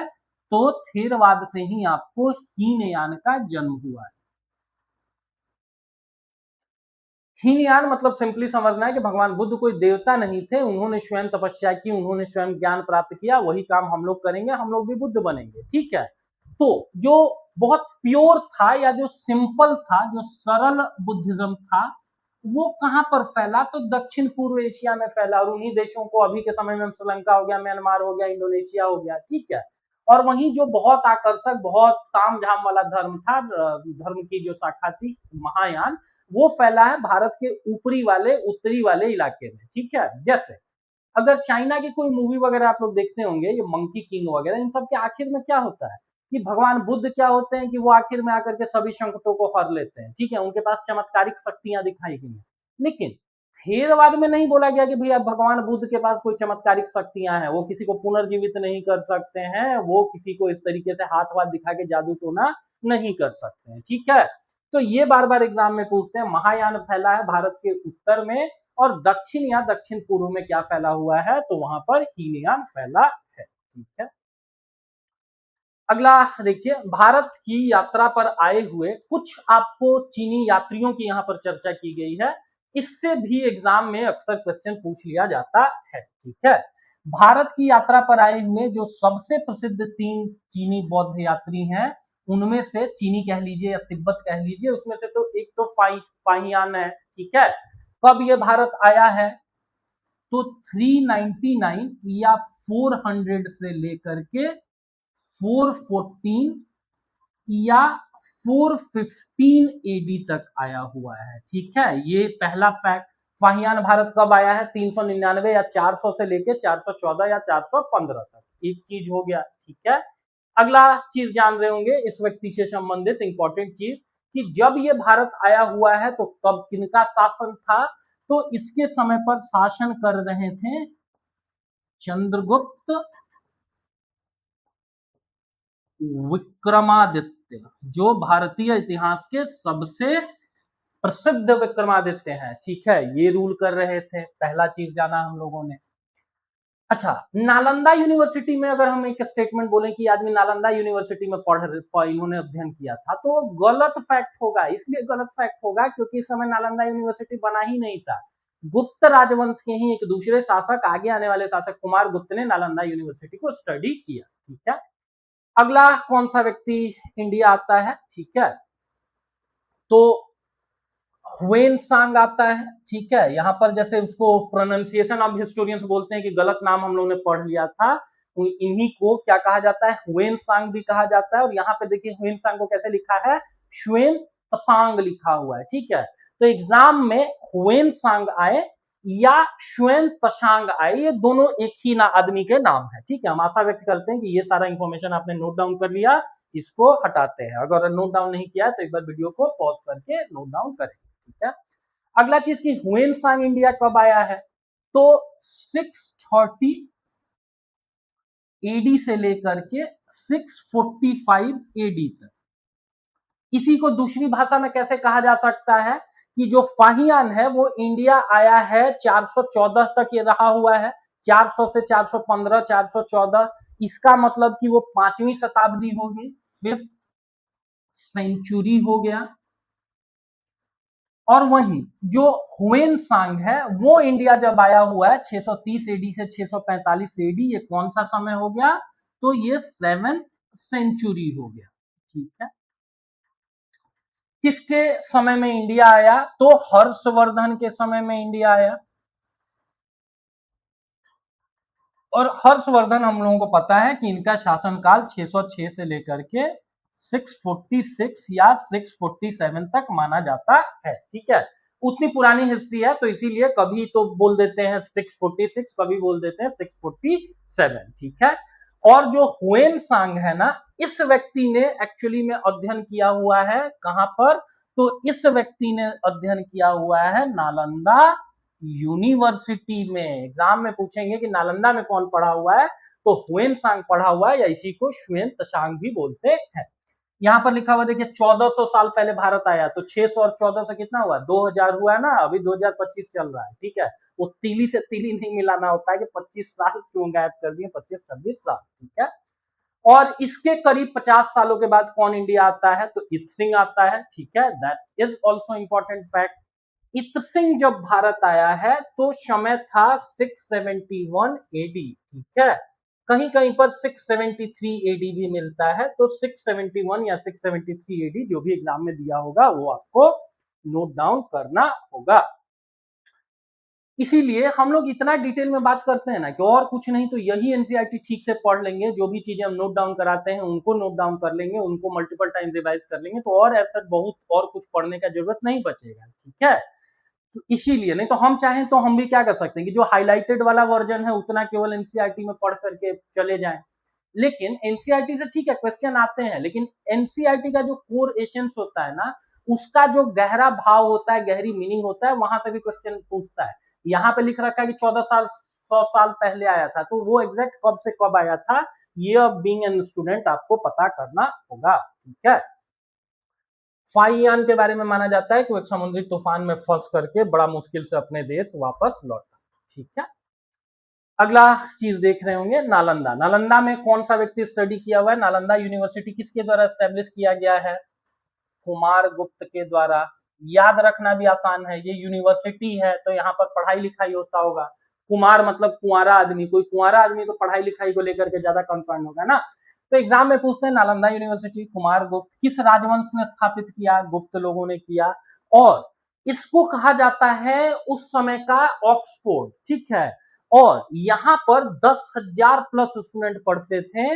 [SPEAKER 1] तो थेरवाद से ही आपको हीनयान का जन्म हुआ है। हीनयान मतलब सिंपली समझना है कि भगवान बुद्ध कोई देवता नहीं थे, उन्होंने स्वयं तपस्या की, उन्होंने स्वयं ज्ञान प्राप्त किया, वही काम हम लोग करेंगे, हम लोग भी बुद्ध बनेंगे। ठीक है, तो जो बहुत प्योर था या जो सिंपल था, जो सरल बुद्धिज्म था, वो कहां पर फैला, तो दक्षिण पूर्व एशिया में फैला। और उन्हीं देशों को अभी के समय में श्रीलंका हो गया, म्यांमार हो गया, इंडोनेशिया हो गया। ठीक है, और वहीं जो बहुत आकर्षक, बहुत तामझाम वाला धर्म था, धर्म की जो शाखा थी महायान, वो फैला है भारत के ऊपरी वाले, उत्तरी वाले इलाके में। ठीक है, जैसे अगर चाइना की कोई मूवी वगैरह आप लोग देखते होंगे, ये मंकी किंग वगैरह, इन सब के आखिर में क्या होता है कि भगवान बुद्ध क्या होते हैं कि वो आखिर में आकर के सभी संकटों को हर लेते हैं। ठीक है, उनके पास चमत्कारिक शक्तियां दिखाई गई हैं। लेकिन थेरवाद में नहीं बोला गया कि भैया भगवान बुद्ध के पास कोई चमत्कारिक शक्तियां हैं, वो किसी को पुनर्जीवित नहीं कर सकते हैं, वो किसी को इस तरीके से हाथ वाथ दिखा के जादू टोना नहीं कर सकते हैं। ठीक है, तो ये बार बार एग्जाम में पूछते हैं। महायान फैला है भारत के उत्तर में, और दक्षिण या दक्षिण पूर्व में क्या फैला हुआ है, तो वहां पर हीनयान फैला है। ठीक है, अगला देखिए, भारत की यात्रा पर आए हुए कुछ आपको चीनी यात्रियों की यहां पर चर्चा की गई है। इससे भी एग्जाम में अक्सर क्वेश्चन पूछ लिया जाता है। ठीक है, भारत की यात्रा पर आए हुए जो सबसे प्रसिद्ध 3 चीनी बौद्ध यात्री हैं, उनमें से चीनी कह लीजिए या तिब्बत कह लीजिए, उसमें से तो एक तो फाहियान है। ठीक है, कब ये भारत आया है, तो 399 या 400 से लेकर के 414 या 415 एडी तक आया हुआ है। ठीक है, ये पहला फैक्ट। फाहियान भारत कब आया है, 399 या 400 से लेके 414 या 415 तक, एक चीज हो गया। ठीक है, अगला चीज जान रहे होंगे इस व्यक्ति से संबंधित इंपॉर्टेंट चीज, कि जब ये भारत आया हुआ है तो तब किनका शासन था, तो इसके समय पर शासन कर रहे थे चंद्रगुप्त विक्रमादित्य, जो भारतीय इतिहास के सबसे प्रसिद्ध विक्रमादित्य हैं। ठीक है, ये रूल कर रहे थे, पहला चीज जाना हम लोगों ने। अच्छा, नालंदा यूनिवर्सिटी में अगर हम एक स्टेटमेंट बोलें कि आदमी नालंदा यूनिवर्सिटी में इन्होंने अध्ययन किया था, तो गलत फैक्ट होगा। इसलिए गलत फैक्ट होगा क्योंकि इस समय नालंदा यूनिवर्सिटी बना ही नहीं था। गुप्त राजवंश के ही एक दूसरे शासक, आगे आने वाले शासक कुमार गुप्त ने नालंदा यूनिवर्सिटी को स्टडी किया। ठीक है, अगला कौन सा व्यक्ति इंडिया आता है, ठीक है, तो ह्वेन सांग आता है। ठीक है, यहां पर जैसे उसको प्रोनाउंसिएशन ऑफ हिस्टोरियंस बोलते हैं कि गलत नाम हम लोगों ने पढ़ लिया था, इन्हीं को क्या कहा जाता है, ह्वेन सांग भी कहा जाता है। और यहाँ पे देखिए ह्वेन सांग को कैसे लिखा है, श्वेन तसांग लिखा हुआ है। ठीक है, तो एग्जाम में ह्वेन सांग आए या श्वेन तसांग आए, ये दोनों एक ही आदमी के नाम है। ठीक है, हम आशा व्यक्त करते हैं कि ये सारा इंफॉर्मेशन आपने नोट डाउन कर लिया। इसको हटाते हैं, अगर नोट डाउन नहीं किया तो एक बार वीडियो को पॉज करके नोट डाउन करें। ठीक है, अगला चीज की ह्वेन सांग इंडिया कब आया है, तो 630 एडी से लेकर के 645 एडी तक। इसी को दूसरी भाषा में कैसे कहा जा सकता है कि जो फाहियान है वो इंडिया आया है 414 तक, ये रहा हुआ है 400 से 415 414, इसका मतलब कि वो 5वीं शताब्दी होगी, 5th सेंचुरी हो गया। और वहीं जो ह्वेन सांग है वो इंडिया जब आया हुआ है 630 एडी से 645 एडी, ये कौन सा समय हो गया, तो ये 7th सेंचुरी हो गया। ठीक है, किसके समय में इंडिया आया, तो हर्षवर्धन के समय में इंडिया आया। और हर्षवर्धन हम लोगों को पता है कि इनका शासनकाल 606 से लेकर के 646 या 647 तक माना जाता है। ठीक है, उतनी पुरानी हिस्ट्री है, तो इसीलिए कभी तो बोल देते हैं 646, कभी बोल देते हैं 647। ठीक है, और जो हुएन सांग है ना, इस व्यक्ति ने एक्चुअली में अध्ययन किया हुआ है कहां पर, तो इस व्यक्ति ने अध्ययन किया हुआ है नालंदा यूनिवर्सिटी में। एग्जाम में पूछेंगे कि नालंदा में कौन पढ़ा हुआ है, तो हुएन सांग पढ़ा हुआ है, या इसी को श्वेन तशांग भी बोलते हैं। यहाँ पर लिखा हुआ देखिए 1400 साल पहले भारत आया, तो 600 और 1400 से कितना हुआ, 2000 हुआ है ना, अभी 2025 चल रहा है, ठीक है। वो तीली से तीली नहीं मिलाना होता है कि 25 साल क्यों गायब कर दिए, 25-26 साल, ठीक है। और इसके करीब 50 सालों के बाद कौन इंडिया आता है, तो इत्सिंग आता है, ठीक है। That is also important fact. Itsing जब भारत आया है तो समय था 671 एडी, ठीक है। कहीं कहीं पर 673 एडी भी मिलता है, तो 671 या 673 एडी जो भी एग्जाम में दिया होगा वो आपको नोट डाउन करना होगा। इसीलिए हम लोग इतना डिटेल में बात करते हैं ना कि और कुछ नहीं तो यही एनसीईआरटी ठीक से पढ़ लेंगे, जो भी चीजें हम नोट डाउन कराते हैं उनको नोट डाउन कर लेंगे, उनको मल्टीपल टाइम रिवाइज कर लेंगे, तो और ऐसा बहुत और कुछ पढ़ने का जरूरत नहीं बचेगा, ठीक है। तो इसीलिए, नहीं तो हम चाहें तो हम भी क्या कर सकते हैं कि जो हाईलाइटेड वाला वर्जन है उतना केवल एनसीईआरटी में पढ़ करके चले जाएं। लेकिन एनसीईआरटी से ठीक है क्वेश्चन आते हैं, लेकिन एनसीईआरटी का जो कोर एसेंस होता है ना, उसका जो गहरा भाव होता है, गहरी मीनिंग होता है, वहां से भी क्वेश्चन पूछता है। यहाँ पे लिख रखा है कि 14 साल 100 साल पहले आया था, तो वो एग्जैक्ट कब से कब आया था, ये अब बीइंग एन स्टूडेंट आपको पता करना होगा, ठीक है। फाइयान के बारे में माना जाता है कि वो एक समुद्री तूफान में फंस करके बड़ा मुश्किल से अपने देश वापस लौटा, ठीक है। अगला चीज देख रहे होंगे नालंदा। नालंदा में कौन सा व्यक्ति स्टडी किया हुआ है, नालंदा यूनिवर्सिटी किसके द्वारा स्टैब्लिश किया गया है, कुमार गुप्त के द्वारा। याद रखना भी आसान है, ये यूनिवर्सिटी है तो यहाँ पर पढ़ाई लिखाई होता होगा। कुमार मतलब कुंवारा आदमी, कोई कुंवारा आदमी तो पढ़ाई लिखाई को लेकर के ज्यादा कंसर्न होगा ना। तो एग्जाम में पूछते हैं नालंदा यूनिवर्सिटी कुमार गुप्त किस राजवंश ने स्थापित किया, गुप्त लोगों ने किया। और इसको कहा जाता है उस समय का ऑक्सफोर्ड, ठीक है। और यहाँ पर 10,000 प्लस स्टूडेंट पढ़ते थे।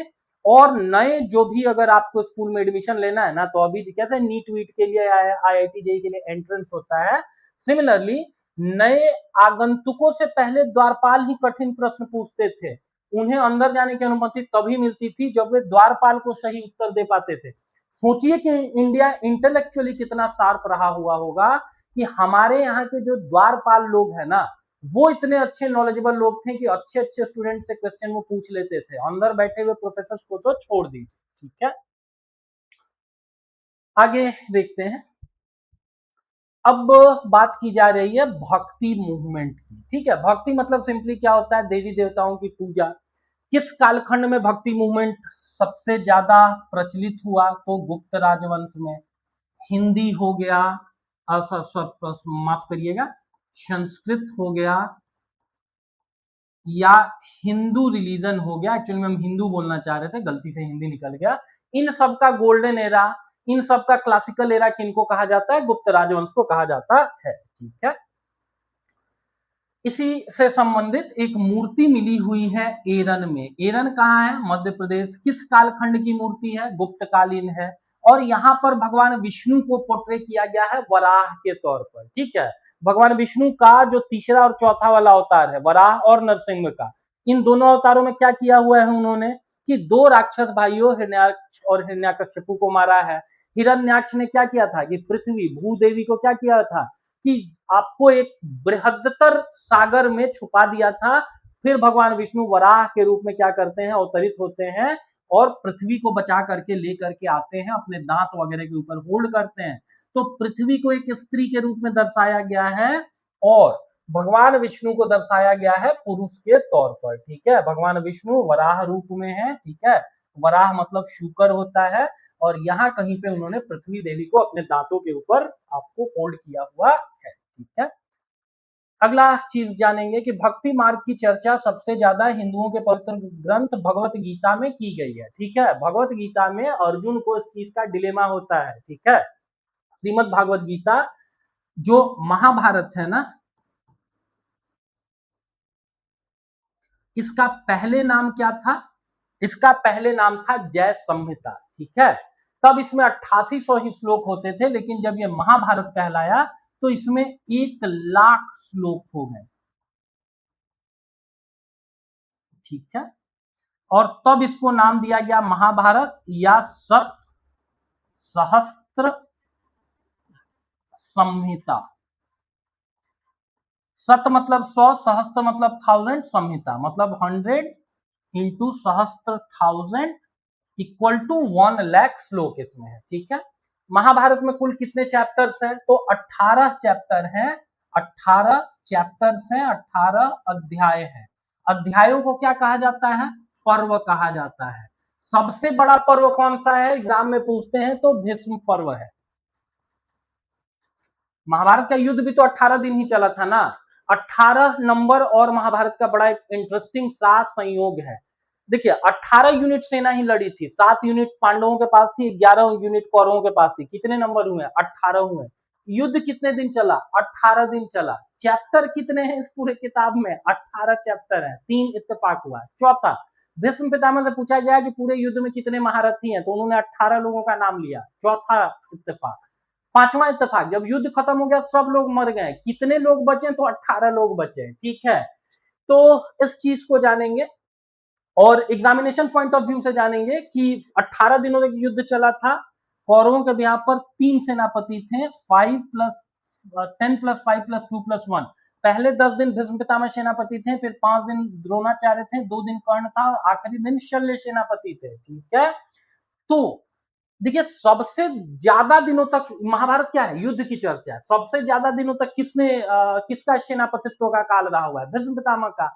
[SPEAKER 1] और नए जो भी अगर आपको स्कूल में एडमिशन लेना है ना, तो अभी कैसे नीट वीट के लिए आईआईटी जेईई के लिए एंट्रेंस होता है, सिमिलरली नए आगंतुकों से पहले द्वारपाल ही कठिन प्रश्न पूछते थे। उन्हें अंदर जाने की अनुमति तभी मिलती थी जब वे द्वारपाल को सही उत्तर दे पाते थे। सोचिए कि इंडिया इंटेलेक्चुअली कितना शार्प रहा हुआ होगा कि हमारे यहाँ के जो द्वारपाल लोग हैं ना, वो इतने अच्छे नॉलेजेबल लोग थे कि अच्छे अच्छे स्टूडेंट से क्वेश्चन वो पूछ लेते थे, अंदर बैठे हुए प्रोफेसर को तो छोड़ दीजिए, ठीक है। आगे देखते हैं। अब बात की जा रही है भक्ति मूवमेंट की, ठीक है। भक्ति मतलब सिंपली क्या होता है, देवी देवताओं की पूजा। किस कालखंड में भक्ति मूवमेंट सबसे ज्यादा प्रचलित हुआ, तो गुप्त राजवंश में। हिंदी हो गया, माफ करिएगा, संस्कृत हो गया, या हिंदू रिलीजन हो गया। एक्चुअली में हम हिंदू बोलना चाह रहे थे, गलती से हिंदी निकल गया। इन सब का गोल्डन एरा, इन सब का क्लासिकल एरा किनको कहा जाता है, गुप्त राजवंश को कहा जाता है, ठीक है। इसी से संबंधित एक मूर्ति मिली हुई है एरन में। एरन कहाँ है, मध्य प्रदेश। किस कालखंड की मूर्ति है, गुप्तकालीन है। और यहाँ पर भगवान विष्णु को पोर्ट्रे किया गया है वराह के तौर पर, ठीक है। भगवान विष्णु का जो तीसरा और चौथा वाला अवतार है, वराह और नरसिंह का, इन दोनों अवतारों में क्या किया हुआ है उन्होंने कि दो राक्षस भाइयों हिरण्याक्ष और हिरण्यकशिपु को मारा है। हिरण्याक्ष ने क्या किया था कि पृथ्वी भूदेवी को क्या किया था कि आपको एक बृहत्तर सागर में छुपा दिया था। फिर भगवान विष्णु वराह के रूप में क्या करते हैं, अवतरित होते हैं और पृथ्वी को बचा करके लेकर के आते हैं, अपने दांत वगैरह के ऊपर होल्ड करते हैं। तो पृथ्वी को एक स्त्री के रूप में दर्शाया गया है और भगवान विष्णु को दर्शाया गया है पुरुष के तौर पर, ठीक है। भगवान विष्णु वराह रूप में है, ठीक है। वराह मतलब शुकर होता है, और यहाँ कहीं पे उन्होंने पृथ्वी देवी को अपने दांतों के ऊपर आपको होल्ड किया हुआ है, ठीक है। अगला चीज जानेंगे कि भक्ति मार्ग की चर्चा सबसे ज्यादा हिंदुओं के पवित्र ग्रंथ भगवत गीता में की गई है, ठीक है। भगवत गीता में अर्जुन को इस चीज का डिलेमा होता है, ठीक है। श्रीमद् भागवत गीता जो महाभारत है ना, इसका पहले नाम क्या था, इसका पहले नाम था जय संहिता, ठीक है। तब इसमें 8800 ही श्लोक होते थे, लेकिन जब ये महाभारत कहलाया तो इसमें 1,00,000 श्लोक हो गए, ठीक है। और तब इसको नाम दिया गया महाभारत या सहस्त्र संहिता। सत मतलब 100, सहस्त्र मतलब 1000, संहिता मतलब 100 इंटू सहस्त्र 1000 इक्वल टू 1 लाख श्लोक इसमें है। ठीक है, महाभारत में कुल कितने चैप्टर्स हैं? तो 18 चैप्टर हैं, 18 चैप्टर्स हैं, 18 अध्याय हैं। अध्यायों को क्या कहा जाता है? पर्व कहा जाता है। सबसे बड़ा पर्व कौन सा है? एग्जाम में पूछते हैं तो भीष्म पर्व है। महाभारत का युद्ध भी तो 18 दिन ही चला था ना। 18 नंबर और महाभारत का बड़ा एक इंटरेस्टिंग सा संयोग है। देखिए 18 यूनिट सेना ही लड़ी थी, 7 यूनिट पांडवों के पास थी, 11 यूनिट कौरवों के पास थी। कितने नंबर हुए? 18 हुए। युद्ध कितने दिन चला? 18 दिन चला। चैप्टर कितने हैं इस पूरे किताब में? 18 चैप्टर हैं। 3 इत्तेफाक हुआ। चौथा, भीष्म पितामह से पूछा गया कि पूरे युद्ध में कितने महारथी हैं, तो उन्होंने 18 लोगों का नाम लिया। चौथा इत्तेफाक। पांचवा इत्तेफाक, जब युद्ध खत्म हो गया सब लोग मर गए, कितने लोग बचे? तो 18 लोग बचे। ठीक है, तो इस चीज को जानेंगे और एग्जामिनेशन पॉइंट ऑफ व्यू से जानेंगे कि 18 दिनों तक युद्ध चला था। कौरवों के यहाँ पर 3 सेनापति थे, 5 प्लस 10 प्लस 5 प्लस 2 प्लस 1। पहले 10 दिन भीष्म पितामह सेनापति थे, फिर 5 दिन द्रोणाचार्य थे, 2 दिन कर्ण था और आखिरी दिन शल्य सेनापति थे। ठीक है, तो देखिए सबसे ज्यादा दिनों तक महाभारत क्या है? युद्ध की चर्चा है। सबसे ज्यादा दिनों तक किसका सेनापतित्व का काल रहा हुआ है? भीष्म पितामह का।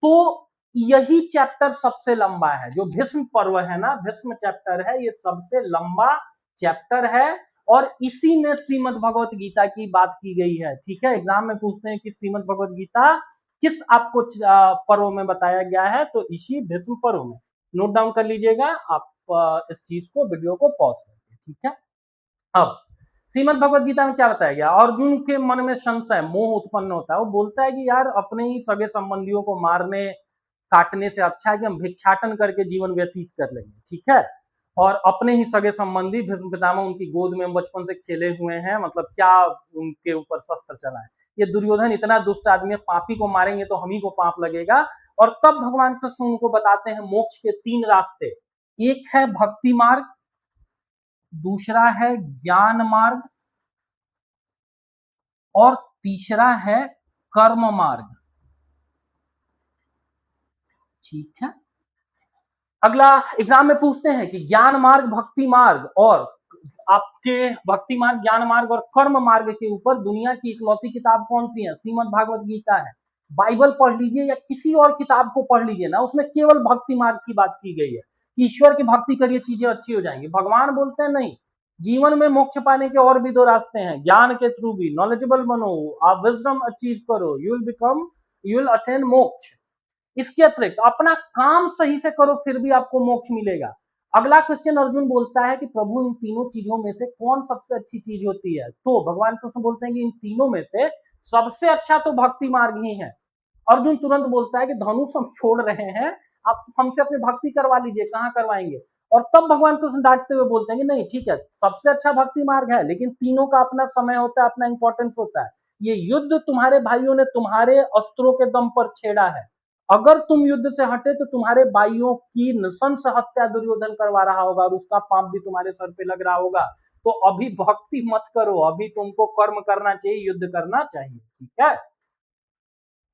[SPEAKER 1] तो यही चैप्टर सबसे लंबा है, जो भीष्म पर्व है ना, भीष्म चैप्टर है, ये सबसे लंबा चैप्टर है और इसी में श्रीमद् भगवत गीता की बात की गई है। ठीक है, एग्जाम में पूछते हैं कि श्रीमद् भगवत गीता किस आपको पर्व में बताया गया है, तो इसी भीष्म पर्व में। नोट डाउन कर लीजिएगा आप इस चीज को, वीडियो को पॉज करके। ठीक है, अब श्रीमद् भगवत गीता में क्या बताया गया? अर्जुन के मन में संशय मोह उत्पन्न होता है। वो बोलता है कि यार अपने ही सगे संबंधियों को मारने काटने से अच्छा है कि हम भिक्षाटन करके जीवन व्यतीत कर लेंगे। ठीक है, और अपने ही सगे संबंधी भीष्म पितामह उनकी गोद में बचपन से खेले हुए हैं, मतलब क्या उनके ऊपर शस्त्र चला है। ये दुर्योधन इतना दुष्ट आदमी है, पापी को मारेंगे तो हम ही को पाप लगेगा। और तब भगवान कृष्ण उनको बताते हैं मोक्ष के 3 रास्ते। एक है भक्ति मार्ग, दूसरा है ज्ञान मार्ग और तीसरा है कर्म मार्ग। ठीक है, अगला एग्जाम में पूछते हैं कि ज्ञान मार्ग, भक्ति मार्ग और आपके भक्ति मार्ग, ज्ञान मार्ग और कर्म मार्ग के ऊपर दुनिया की इकलौती किताब कौन सी है? श्रीमद् भागवत गीता है। बाइबल पढ़ लीजिए या किसी और किताब को पढ़ लीजिए ना, उसमें केवल भक्ति मार्ग की बात की गई है कि ईश्वर की भक्ति करिए चीजें अच्छी हो जाएंगी। भगवान बोलते हैं नहीं, जीवन में मोक्ष पाने के और भी 2 रास्ते हैं। ज्ञान के थ्रू भी नॉलेजेबल बनो, आप विजडम अचीव करो, यू विल अटेन मोक्ष। इसके अतिरिक्त अपना काम सही से करो फिर भी आपको मोक्ष मिलेगा। अगला क्वेश्चन अर्जुन बोलता है कि प्रभु इन तीनों चीजों में से कौन सबसे अच्छी चीज होती है? तो भगवान कृष्ण बोलते हैं कि इन तीनों में से सबसे अच्छा तो भक्ति मार्ग ही है। अर्जुन तुरंत बोलता है कि धनुष हम छोड़ रहे हैं, आप हमसे अपनी भक्ति करवा लीजिए। कहाँ करवाएंगे? और तब भगवान कृष्ण डांटते हुए बोलते हैं कि नहीं ठीक है, सबसे अच्छा भक्ति मार्ग है, लेकिन तीनों का अपना समय होता है, अपना इंपॉर्टेंस होता है। ये युद्ध तुम्हारे भाइयों ने तुम्हारे अस्त्रों के दम पर छेड़ा है। अगर तुम युद्ध से हटे तो तुम्हारे भाइयों की नृशंस हत्या दुर्योधन करवा रहा होगा और उसका पाप भी तुम्हारे सर पे लग रहा होगा। तो अभी भक्ति मत करो, अभी तुमको कर्म करना चाहिए, युद्ध करना चाहिए। ठीक है,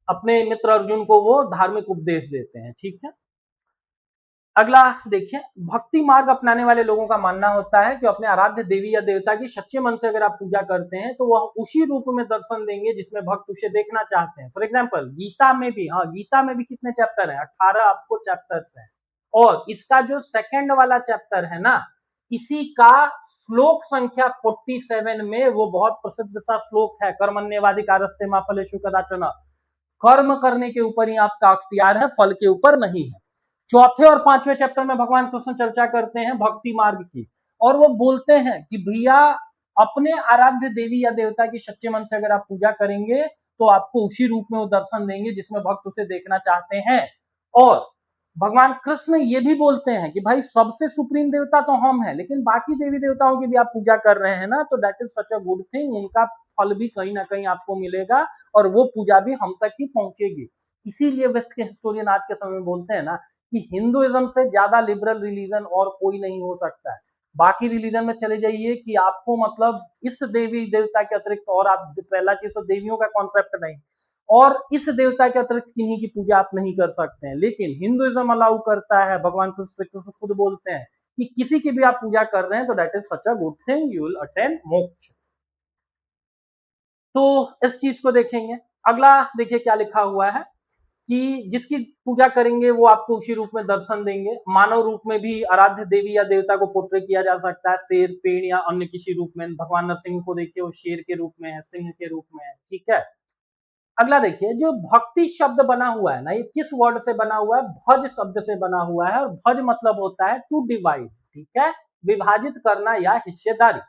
[SPEAKER 1] अपने मित्र अर्जुन को वो धार्मिक उपदेश देते हैं। ठीक है, अगला देखिए, भक्ति मार्ग अपनाने वाले लोगों का मानना होता है कि अपने आराध्य देवी या देवता की सच्चे मन से अगर आप पूजा करते हैं तो वह उसी रूप में दर्शन देंगे जिसमें भक्त उसे देखना चाहते हैं। फॉर एग्जाम्पल गीता में भी, हाँ गीता में भी कितने चैप्टर हैं? 18 आपको चैप्टर्स हैं। और इसका जो सेकंड वाला चैप्टर है ना, इसी का श्लोक संख्या 47 में वो बहुत प्रसिद्ध सा श्लोक है, कर्मण्येवाधिकारस्ते मा फलेषु कदाचन। कर्म करने के ऊपर ही आपका अख्तियार है, फल के ऊपर नहीं है। चौथे और 5वें चैप्टर में भगवान कृष्ण चर्चा करते हैं भक्ति मार्ग की, और वो बोलते हैं कि भैया अपने आराध्य देवी या देवता की सच्चे मन से अगर आप पूजा करेंगे तो आपको उसी रूप में वो दर्शन देंगे जिसमें भक्त उसे देखना चाहते हैं। और भगवान कृष्ण ये भी बोलते हैं कि भाई सबसे सुप्रीम देवता तो हम हैं, लेकिन बाकी देवी देवताओं की भी आप पूजा कर रहे हैं ना, तो that is such a good thing, उनका फल भी कहीं ना कहीं आपको मिलेगा और वो पूजा भी हम तक ही पहुंचेगी। इसीलिए वेस्ट के हिस्टोरियन आज के समय में बोलते हैं ना कि हिंदुइज्म से ज्यादा लिबरल रिलीजन और कोई नहीं हो सकता है। बाकी रिलीजन में चले जाइए कि आपको मतलब इस देवी देवता के अतिरिक्त और आप, पहला चीज तो देवियों का कॉन्सेप्ट नहीं, और इस देवता के अतिरिक्त किन्हीं की पूजा आप नहीं कर सकते हैं। लेकिन हिंदुइज्म अलाउ करता है, भगवान कृष्ण खुद बोलते हैं कि किसी की भी आप पूजा कर रहे हैं तो that is such a good thing, you will attain मोक्ष। तो इस चीज को देखेंगे। अगला देखिए क्या लिखा हुआ है कि जिसकी पूजा करेंगे वो आपको उसी रूप में दर्शन देंगे। मानव रूप में भी आराध्य देवी या देवता को पोर्ट्रे किया जा सकता है, शेर, पेड़ या अन्य किसी रूप में। भगवान नरसिंह को देखिए, वो शेर के रूप में है, सिंह के रूप में है, ठीक है। अगला देखिए, जो भक्ति शब्द बना हुआ है ना, ये किस वर्ड से बना हुआ है? भज शब्द से बना हुआ है, और भज मतलब होता है टू डिवाइड, ठीक है, विभाजित करना या हिस्सेदारी।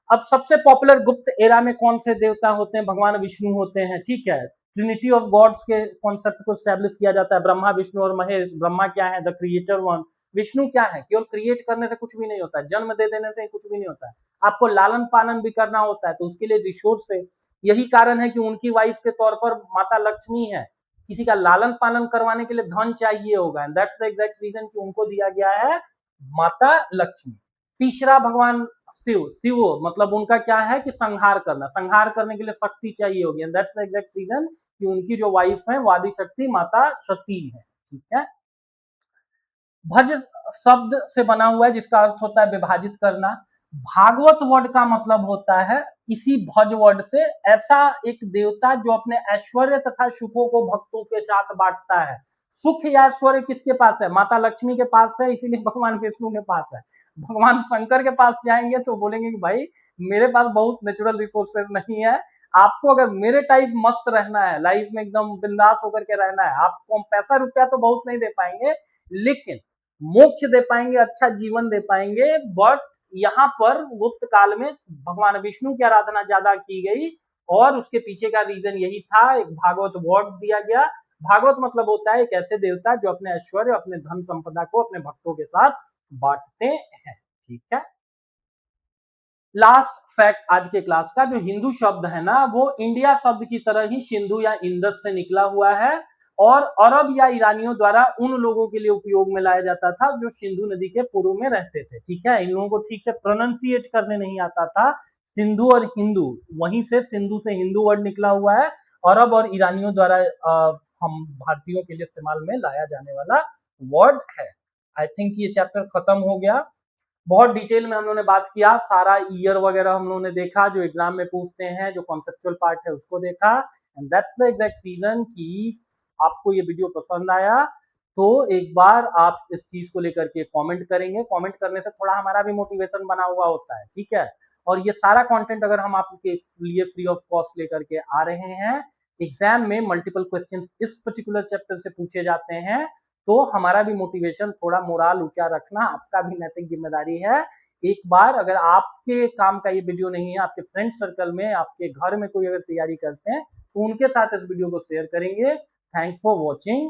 [SPEAKER 1] अब सबसे पॉपुलर गुप्त एरा में कौन से देवता होते हैं? भगवान विष्णु होते हैं, ठीक है। ट्रिनिटी ऑफ गॉड्स के कॉन्सेप्ट को स्टैब्लिश किया जाता है, ब्रह्मा, विष्णु और महेश। ब्रह्मा क्या है? The creator one. विष्णु क्या है? केवल क्रिएट करने से कुछ भी नहीं होता है, जन्म दे देने से कुछ भी नहीं होता है, आपको लालन पालन भी करना होता है, तो उसके लिए रिसोर्स है। यही कारण है कि उनकी वाइफ के तौर पर माता लक्ष्मी है। किसी का लालन पालन करवाने के लिए धन चाहिए होगा, and that's the exact reason कि उनको दिया गया है माता लक्ष्मी। तीसरा भगवान शिव। शिव मतलब उनका क्या है कि संहार करना, संहार करने के लिए शक्ति चाहिए होगी, and that's the exact reason कि उनकी जो वाइफ है वो आदि शक्ति माता सती है, ठीक है। भज शब्द से बना हुआ है जिसका अर्थ होता है विभाजित करना। भागवत वर्ड का मतलब होता है इसी भज वर्ड से ऐसा एक देवता जो अपने ऐश्वर्य तथा सुखों को भक्तों के साथ बांटता है। सुख या ऐश्वर्य किसके पास है? माता लक्ष्मी के पास है, इसीलिए भगवान विष्णु के पास है। भगवान शंकर के पास जाएंगे तो बोलेंगे कि भाई मेरे पास बहुत नेचुरल रिसोर्सेज नहीं है, आपको अगर मेरे टाइप मस्त रहना है, लाइफ में एकदम बिंदास होकर के रहना है, आपको हम पैसा रुपया तो बहुत नहीं दे पाएंगे, लेकिन मोक्ष दे पाएंगे, अच्छा जीवन दे पाएंगे। बट यहाँ पर गुप्त काल में भगवान विष्णु की आराधना ज्यादा की गई, और उसके पीछे का रीजन यही था। एक भागवत वर्ड दिया गया। भागवत मतलब होता है एक ऐसे देवता जो अपने ऐश्वर्य, अपने धन संपदा को अपने भक्तों के साथ बांटते हैं, ठीक है। लास्ट फैक्ट आज के क्लास का, जो हिंदू शब्द है ना, वो इंडिया शब्द की तरह ही सिंधु या इंडस से निकला हुआ है, और अरब या ईरानियों द्वारा उन लोगों के लिए उपयोग में लाया जाता था जो सिंधु नदी के पूर्व में रहते थे, ठीक है। इन लोगों को ठीक से प्रोनाउंसिएट करने नहीं आता था। सिंधु और हिंदू, वहीं से सिंधु से हिंदू वर्ड निकला हुआ है। अरब और ईरानियों द्वारा हम भारतीयों के लिए इस्तेमाल में लाया जाने वाला वर्ड है। आई थिंक ये चैप्टर खत्म हो गया। बहुत डिटेल में हम लोगों ने बात किया, सारा ईयर वगैरह हम लोगों ने देखा जो एग्जाम में पूछते हैं, जो कॉन्सेप्चुअल पार्ट है उसको देखा, and that's the exact reason कि आपको ये वीडियो पसंद आया तो एक बार आप इस चीज को लेकर के कमेंट करेंगे। कमेंट करने से थोड़ा हमारा भी मोटिवेशन बना हुआ होता है, ठीक है। और ये सारा कंटेंट अगर हम आपके लिए फ्री ऑफ कॉस्ट लेकर के आ रहे हैं, एग्जाम में मल्टीपल क्वेश्चंस इस पर्टिकुलर चैप्टर से पूछे जाते हैं, तो हमारा भी मोटिवेशन, थोड़ा मोराल ऊंचा रखना आपका भी नैतिक जिम्मेदारी है। एक बार अगर आपके काम का ये वीडियो नहीं है, आपके फ्रेंड सर्कल में, आपके घर में कोई अगर तैयारी करते हैं, तो उनके साथ इस वीडियो को शेयर करेंगे। Thanks for watching.